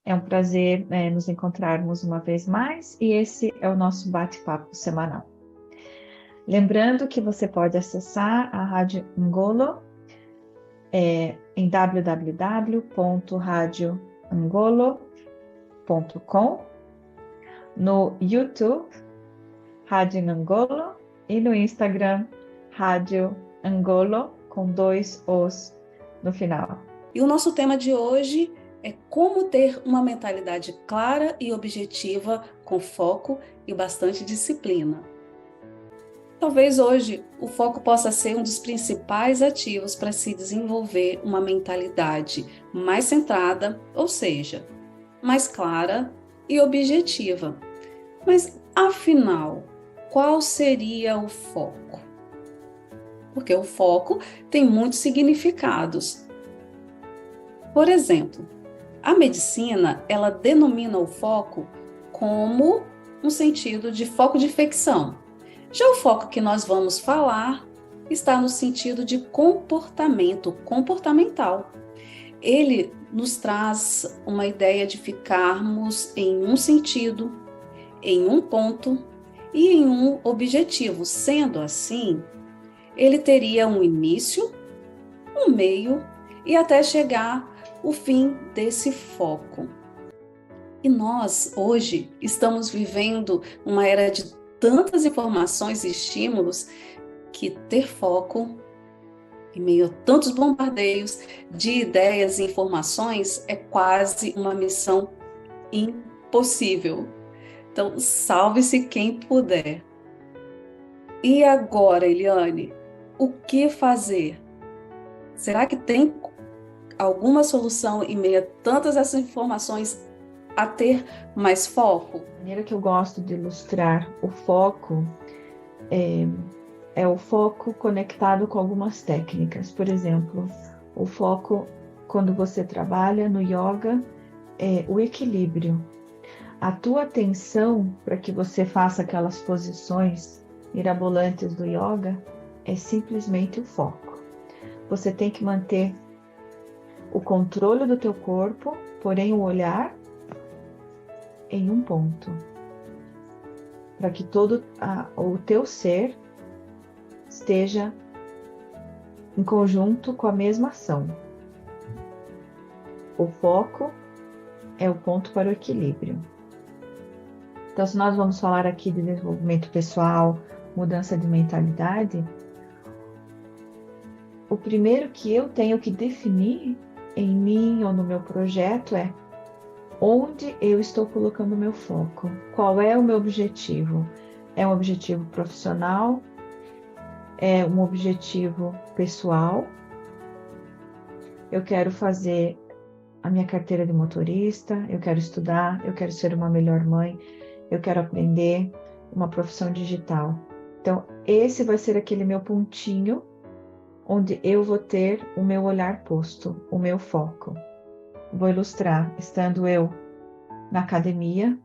É um prazer, nos encontrarmos uma vez mais e esse é o nosso bate-papo semanal. Lembrando que você pode acessar a Rádio Angolo em www.radioangolo.com, no YouTube, Rádio Angolo, e no Instagram, Rádio Angolo, com 2 Os no final. E o nosso tema de hoje é como ter uma mentalidade clara e objetiva, com foco e bastante disciplina. Talvez hoje o foco possa ser um dos principais ativos para se desenvolver uma mentalidade mais centrada, ou seja, mais clara e objetiva. Mas, afinal, qual seria o foco? Porque o foco tem muitos significados. Por exemplo, a medicina, ela denomina o foco como um sentido de foco de infecção. Já o foco que nós vamos falar está no sentido de comportamento, comportamental. Ele nos traz uma ideia de ficarmos em um sentido, em um ponto e em um objetivo. Sendo assim, ele teria um início, um meio e até chegar o fim desse foco. E nós, hoje, estamos vivendo uma era de tantas informações e estímulos que ter foco, em meio a tantos bombardeios de ideias e informações, é quase uma missão impossível. Então, salve-se quem puder. E agora, Eliane, o que fazer? Será que tem alguma solução em meio a tantas essas informações a ter mais foco? A maneira que eu gosto de ilustrar o foco é o foco conectado com algumas técnicas. Por exemplo, o foco, quando você trabalha no yoga, é o equilíbrio. A tua atenção para que você faça aquelas posições mirabolantes do yoga é simplesmente o foco. Você tem que manter o controle do teu corpo, porém o olhar em um ponto, para que todo o teu ser esteja em conjunto com a mesma ação. O foco é o ponto para o equilíbrio. Então, se nós vamos falar aqui de desenvolvimento pessoal, mudança de mentalidade, o primeiro que eu tenho que definir em mim ou no meu projeto é onde eu estou colocando o meu foco, qual é o meu objetivo. É um objetivo profissional? É um objetivo pessoal? Eu quero fazer a minha carteira de motorista, eu quero estudar, eu quero ser uma melhor mãe, eu quero aprender uma profissão digital. Então, esse vai ser aquele meu pontinho onde eu vou ter o meu olhar posto, o meu foco. Vou ilustrar, estando eu na academia,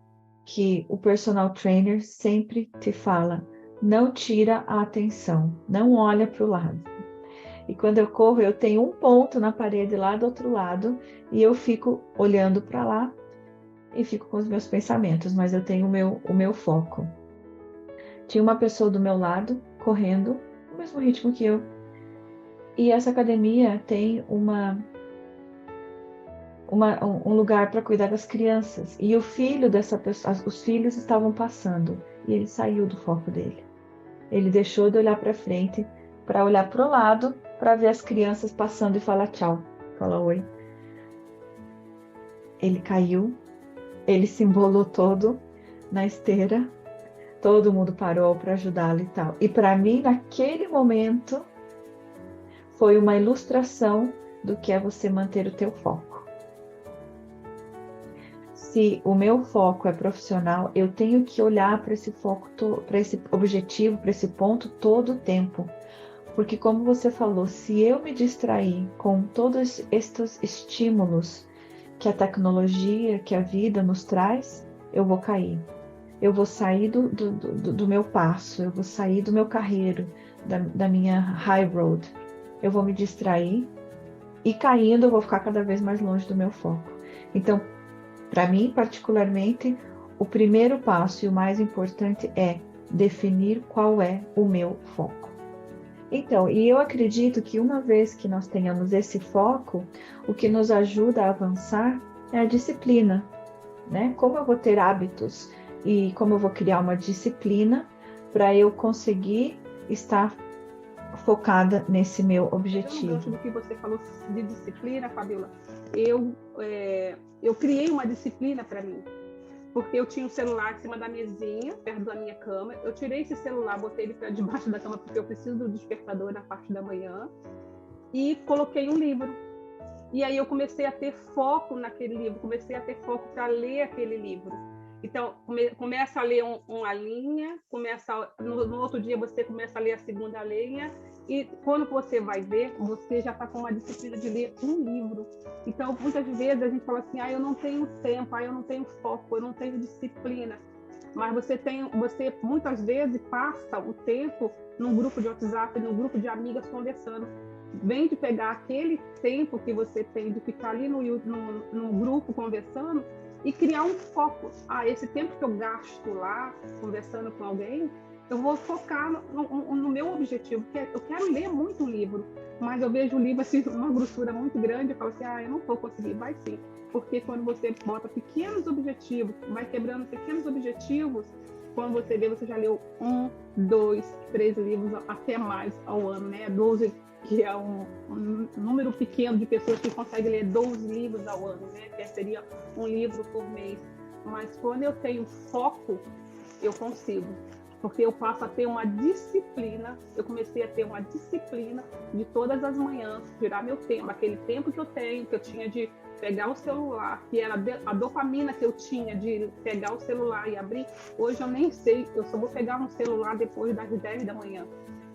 que o personal trainer sempre te fala, não tira a atenção, não olha para o lado. E quando eu corro, eu tenho um ponto na parede lá do outro lado, e eu fico olhando para lá e fico com os meus pensamentos, mas eu tenho o meu foco. Tinha uma pessoa do meu lado, correndo, no mesmo ritmo que eu, e essa academia tem um lugar para cuidar das crianças. E o filho dessa pessoa, os filhos estavam passando e ele saiu do foco dele. Ele deixou de olhar para frente para olhar para o lado, para ver as crianças passando e falar tchau, falar oi. Ele caiu, ele se embolou todo na esteira, todo mundo parou para ajudá-lo e tal. E para mim, naquele momento, foi uma ilustração do que é você manter o teu foco. Se o meu foco é profissional, eu tenho que olhar para esse foco, para esse objetivo, para esse ponto todo o tempo. Porque como você falou, se eu me distrair com todos estes estímulos que a tecnologia, que a vida nos traz, eu vou cair. Eu vou sair do meu passo, eu vou sair do meu carreiro, da minha high road. Eu vou me distrair e caindo eu vou ficar cada vez mais longe do meu foco. Então, Para mim, particularmente, o primeiro passo e o mais importante é definir qual é o meu foco. Então, e eu acredito que uma vez que nós tenhamos esse foco, o que nos ajuda a avançar é a disciplina, né? Como eu vou ter hábitos e como eu vou criar uma disciplina para eu conseguir estar focada nesse meu objetivo. Gancho do que você falou de disciplina, Fabiola, eu criei uma disciplina para mim, porque eu tinha um celular em cima da mesinha, perto da minha cama. Eu tirei esse celular, botei ele para debaixo da cama, porque eu preciso do despertador na parte da manhã, e coloquei um livro. E aí eu comecei a ter foco naquele livro, comecei a ter foco para ler aquele livro. Então, começa a ler uma linha, no outro dia você começa a ler a segunda linha, e quando você vai ver, você já está com uma disciplina de ler um livro. Então, muitas vezes a gente fala assim, eu não tenho tempo, eu não tenho foco, eu não tenho disciplina. Mas você muitas vezes passa o tempo num grupo de WhatsApp, num grupo de amigas conversando. Vem de pegar aquele tempo que você tem de ficar ali no grupo conversando e criar um foco. Esse tempo que eu gasto lá conversando com alguém, eu vou focar no meu objetivo, que eu quero ler muito livro, mas eu vejo o livro assim, uma grossura muito grande, eu falo assim, eu não vou conseguir. Vai sim, porque quando você bota pequenos objetivos, vai quebrando pequenos objetivos, quando você vê, você já leu 1, 2, 3 livros, até mais ao ano, né? 12, que é um número pequeno de pessoas que conseguem ler 12 livros ao ano, né? Que seria um livro por mês. Mas quando eu tenho foco, eu consigo. Porque eu passo a ter uma disciplina, eu comecei a ter uma disciplina de todas as manhãs, tirar meu tempo, aquele tempo que eu tinha de pegar o celular, que era a dopamina que eu tinha de pegar o celular e abrir. Hoje eu nem sei, eu só vou pegar um celular depois das 10 da manhã.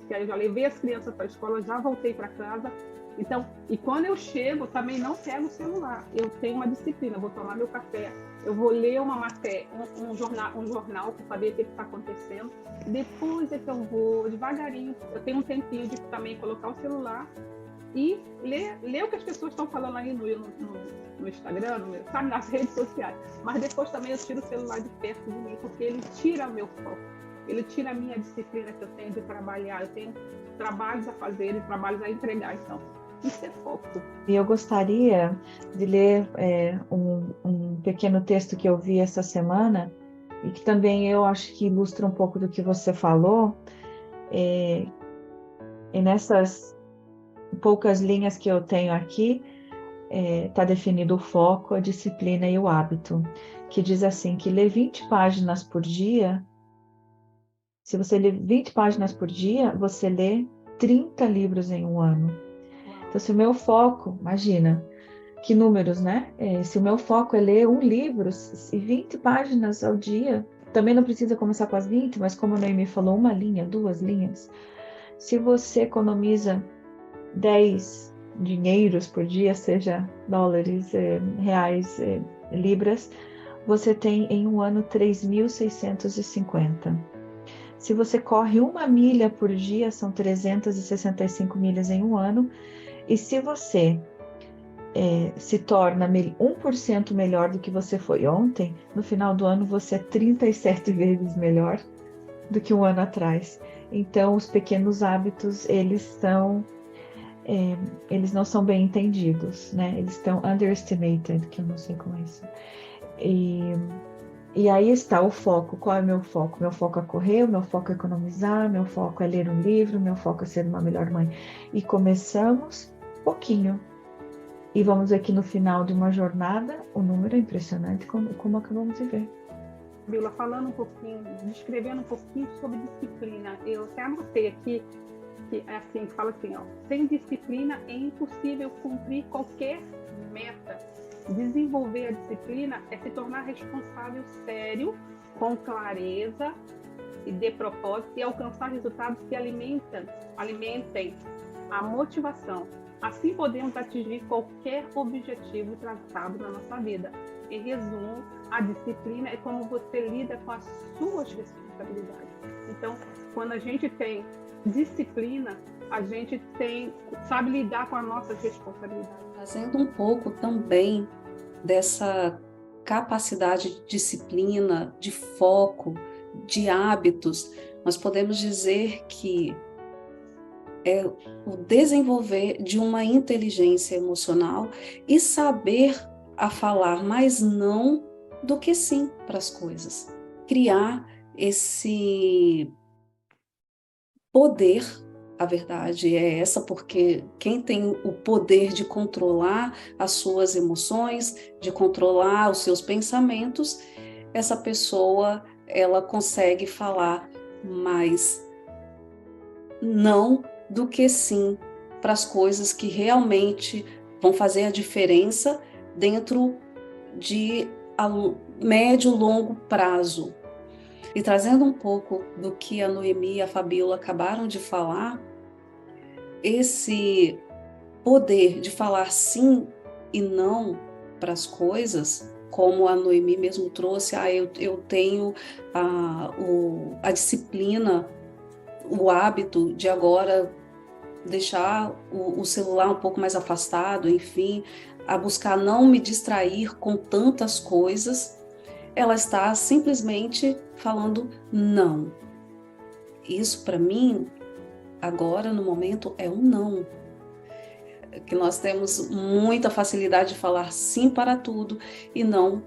Que aí eu já levei as crianças para a escola, já voltei para casa. Então, e quando eu chego, também não pego o celular. Eu tenho uma disciplina, eu vou tomar meu café, eu vou ler uma matéria, um jornal para saber o que está acontecendo. Depois é que eu vou devagarinho. Eu tenho um tempinho de também colocar o celular e ler o que as pessoas estão falando aí no Instagram, sabe, nas redes sociais. Mas depois também eu tiro o celular de perto de mim, porque ele tira o meu foco. Ele tira a minha disciplina que eu tenho de trabalhar. Eu tenho trabalhos a fazer e trabalhos a entregar. Então, isso é foco. E eu gostaria de ler um pequeno texto que eu vi essa semana e que também eu acho que ilustra um pouco do que você falou. E nessas poucas linhas que eu tenho aqui, está definido o foco, a disciplina e o hábito, que diz assim, que ler 20 páginas por dia, se você lê 20 páginas por dia, você lê 30 livros em um ano. Então, se o meu foco, imagina, que números, né? Se o meu foco é ler um livro e 20 páginas ao dia, também não precisa começar com as 20, mas como a Noemi falou, uma linha, 2 linhas. Se você economiza 10 dinheiros por dia, seja dólares, reais, libras, você tem em um ano 3.650. Se você corre 1 milha por dia, são 365 milhas em um ano. E se você se torna 1% melhor do que você foi ontem, no final do ano você é 37 vezes melhor do que um ano atrás. Então, os pequenos hábitos, eles não são bem entendidos, né? Eles estão underestimated, que eu não sei como é isso. E aí está o foco. Qual é o meu foco? Meu foco é correr, meu foco é economizar, meu foco é ler um livro, meu foco é ser uma melhor mãe. E começamos pouquinho. E vamos ver que no final de uma jornada, o número é impressionante, como acabamos de ver. Bila, falando um pouquinho, descrevendo um pouquinho sobre disciplina, eu até anotei aqui, que é assim, que fala assim, sem disciplina é impossível cumprir qualquer meta. Desenvolver a disciplina é se tornar responsável sério, com clareza e de propósito, e alcançar resultados que alimentem a motivação. Assim podemos atingir qualquer objetivo traçado na nossa vida. Em resumo, a disciplina é como você lida com as suas responsabilidades. Então, quando a gente tem disciplina, a gente sabe lidar com as nossas responsabilidades. Trazendo um pouco também dessa capacidade de disciplina, de foco, de hábitos, nós podemos dizer que é o desenvolver de uma inteligência emocional e saber a falar mais não do que sim para as coisas. Criar esse poder, a verdade é essa, porque quem tem o poder de controlar as suas emoções, de controlar os seus pensamentos, essa pessoa, ela consegue falar mais não do que sim para as coisas que realmente vão fazer a diferença dentro de a médio e longo prazo. E trazendo um pouco do que a Noemi e a Fabíola acabaram de falar, esse poder de falar sim e não para as coisas, como a Noemi mesmo trouxe, eu tenho a disciplina, o hábito de agora deixar o celular um pouco mais afastado, enfim, a buscar não me distrair com tantas coisas, ela está simplesmente falando não. Isso para mim, agora no momento, é um não. Que nós temos muita facilidade de falar sim para tudo e não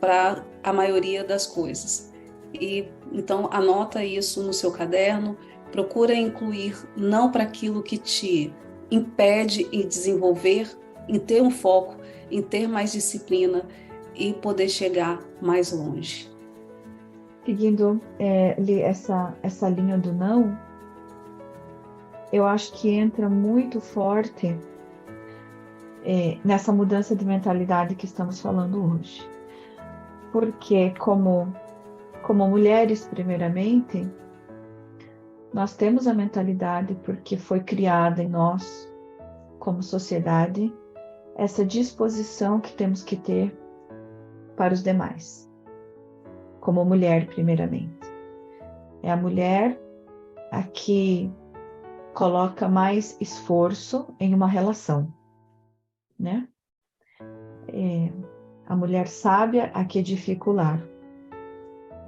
para a maioria das coisas. E então anota isso no seu caderno, procura incluir não para aquilo que te impede em desenvolver, em ter um foco, em ter mais disciplina e poder chegar mais longe. Seguindo essa linha do não, eu acho que entra muito forte nessa mudança de mentalidade que estamos falando hoje. Porque como mulheres, primeiramente, nós temos a mentalidade, porque foi criada em nós, como sociedade, essa disposição que temos que ter para os demais. Como mulher, primeiramente. É a mulher a que coloca mais esforço em uma relação, né? A mulher sábia a que edifica o lar.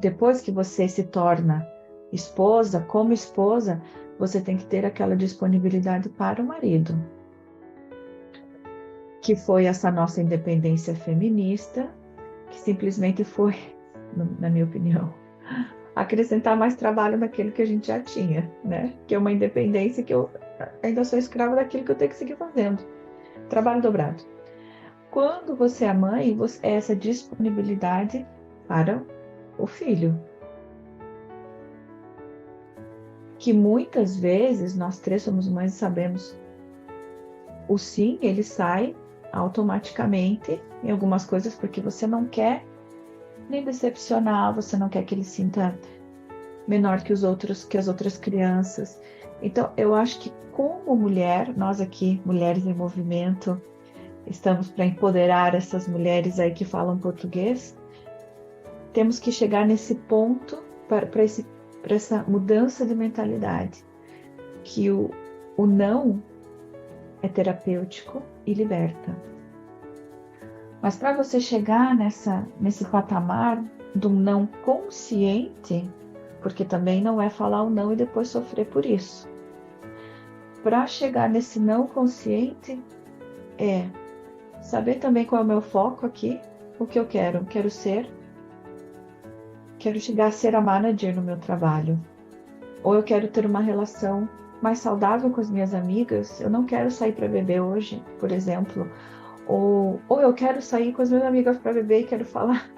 Depois que você se torna esposa, como esposa, você tem que ter aquela disponibilidade para o marido. Que foi essa nossa independência feminista, que simplesmente foi, na minha opinião, acrescentar mais trabalho naquilo que a gente já tinha, né? Que é uma independência que eu ainda sou escrava daquilo que eu tenho que seguir fazendo. Trabalho dobrado. Quando você é mãe, é essa disponibilidade para o filho. Que muitas vezes, nós três somos mães e sabemos, o sim, ele sai automaticamente em algumas coisas, porque você não quer nem decepcionar, você não quer que ele sinta menor que as outras crianças. Então, eu acho que como mulher, nós aqui, Mulheres em Movimento, estamos para empoderar essas mulheres aí que falam português, temos que chegar nesse ponto para essa mudança de mentalidade, que o não é terapêutico e liberta. Mas para você chegar nesse patamar do não consciente, porque também não é falar o não e depois sofrer por isso. Para chegar nesse não consciente é saber também qual é o meu foco aqui, o que eu quero. Quero chegar a ser a manager no meu trabalho. Ou eu quero ter uma relação mais saudável com as minhas amigas. Eu não quero sair para beber hoje, por exemplo. Ou eu quero sair com as minhas amigas para beber e quero falar.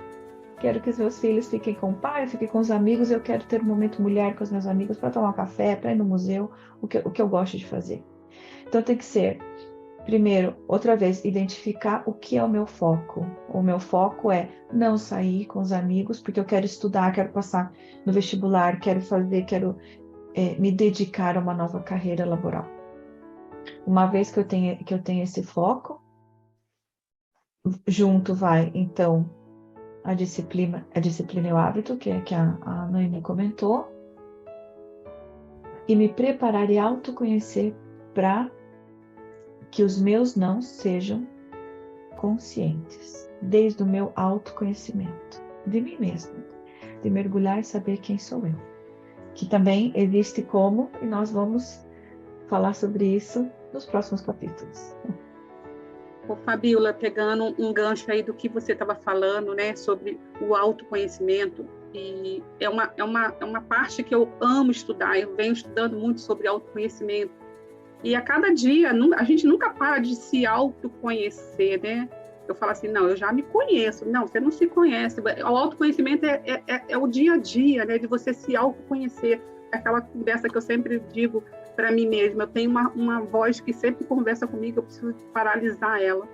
Quero que os meus filhos fiquem com o pai, fiquem com os amigos. Eu quero ter um momento mulher com os meus amigos para tomar um café, para ir no museu, o que eu gosto de fazer. Então tem que ser, primeiro, outra vez, identificar o que é o meu foco. O meu foco é não sair com os amigos, porque eu quero estudar, quero passar no vestibular, quero me dedicar a uma nova carreira laboral. Uma vez que eu tenho esse foco, junto vai, então, a disciplina e o hábito, que a Noemi comentou, e me preparar e autoconhecer para que os meus não sejam conscientes. desde o meu autoconhecimento de mim mesma, de mergulhar e saber quem sou eu. Que também existe como, e nós vamos falar sobre isso nos próximos capítulos. Ô, Fabíola, pegando um gancho aí do que você estava falando, né, sobre o autoconhecimento, e é uma parte que eu amo estudar, eu venho estudando muito sobre autoconhecimento, e a cada dia, a gente nunca para de se autoconhecer, né? Eu falo assim, não, eu já me conheço. Não, você não se conhece. O autoconhecimento é o dia a dia, né, de você se autoconhecer. Aquela conversa que eu sempre digo para mim mesma, eu tenho uma voz que sempre conversa comigo, eu preciso paralisar ela.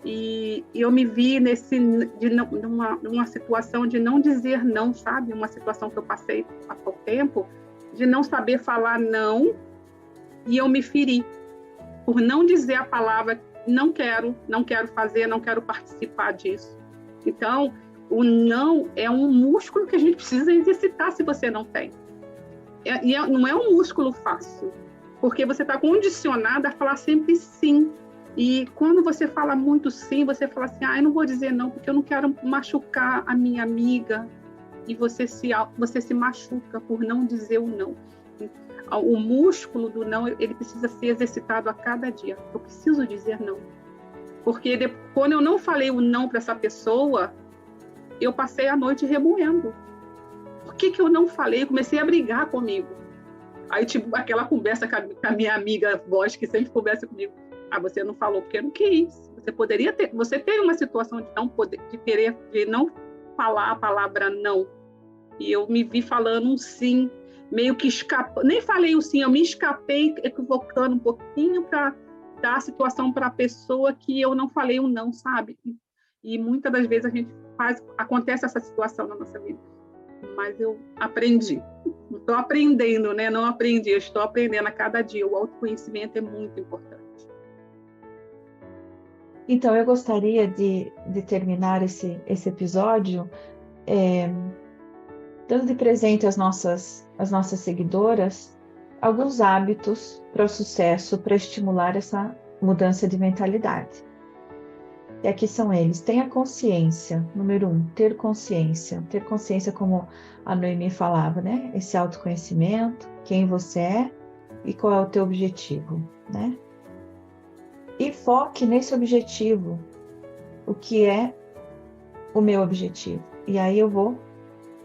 E eu me vi numa situação de não dizer não, sabe? Uma situação que eu passei há pouco tempo, de não saber falar não, e eu me feri por não dizer a palavra não quero fazer, não quero participar disso. Então, o não é um músculo que a gente precisa exercitar se você não tem. Não é um músculo fácil, porque você está condicionada a falar sempre sim. E quando você fala muito sim, você fala assim, eu não vou dizer não, porque eu não quero machucar a minha amiga. E você se machuca por não dizer o não. O músculo do não, ele precisa ser exercitado a cada dia. Eu preciso dizer não. Porque quando eu não falei o não para essa pessoa, eu passei a noite remoendo. Por que eu não falei? Eu comecei a brigar comigo. Aí, tipo, aquela conversa com a minha amiga voz, que sempre conversa comigo. Você não falou porque não quis. Você teve uma situação de não poder, de não falar a palavra não. E eu me vi falando um sim, meio que escapando. Nem falei o sim, eu me escapei equivocando um pouquinho para dar a situação para a pessoa que eu não falei o não, sabe? E muitas das vezes acontece essa situação na nossa vida. Mas eu aprendi. Estou aprendendo, né? Não aprendi, eu estou aprendendo a cada dia. O autoconhecimento é muito importante. Então, eu gostaria de terminar esse episódio dando de presente às nossas seguidoras alguns hábitos para o sucesso, para estimular essa mudança de mentalidade. E aqui são eles. Tenha consciência. Número 1, ter consciência. Ter consciência, como a Noemi falava, né? Esse autoconhecimento, quem você é e qual é o teu objetivo, né? E foque nesse objetivo. O que é o meu objetivo? E aí eu vou,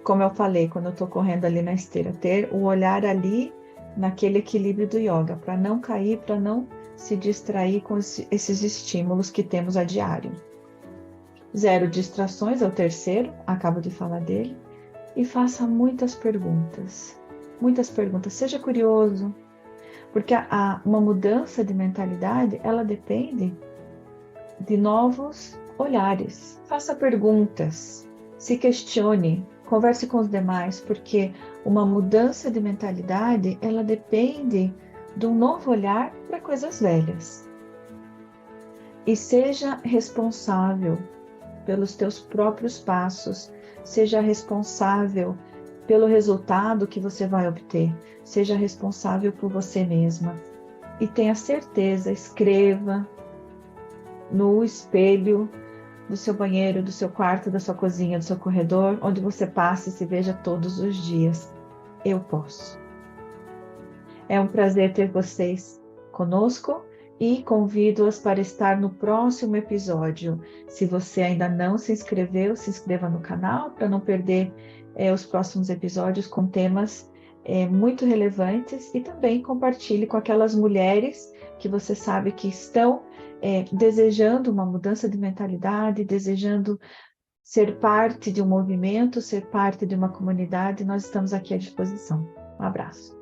como eu falei, quando eu estou correndo ali na esteira, ter o olhar ali naquele equilíbrio do yoga, para não cair, para não se distrair com esses estímulos que temos a diário. 0 distrações é o terceiro, acabo de falar dele. E faça muitas perguntas. Muitas perguntas. Seja curioso. Porque uma mudança de mentalidade, ela depende de novos olhares. Faça perguntas. Se questione. Converse com os demais. Porque uma mudança de mentalidade, ela depende de um novo olhar para coisas velhas. E seja responsável pelos teus próprios passos, seja responsável pelo resultado que você vai obter, seja responsável por você mesma. E tenha certeza, escreva no espelho do seu banheiro, do seu quarto, da sua cozinha, do seu corredor, onde você passa e se veja todos os dias. Eu posso. É um prazer ter vocês conosco e convido-as para estar no próximo episódio. Se você ainda não se inscreveu, se inscreva no canal para não perder os próximos episódios com temas muito relevantes, e também compartilhe com aquelas mulheres que você sabe que estão desejando uma mudança de mentalidade, desejando ser parte de um movimento, ser parte de uma comunidade. Nós estamos aqui à disposição. Um abraço.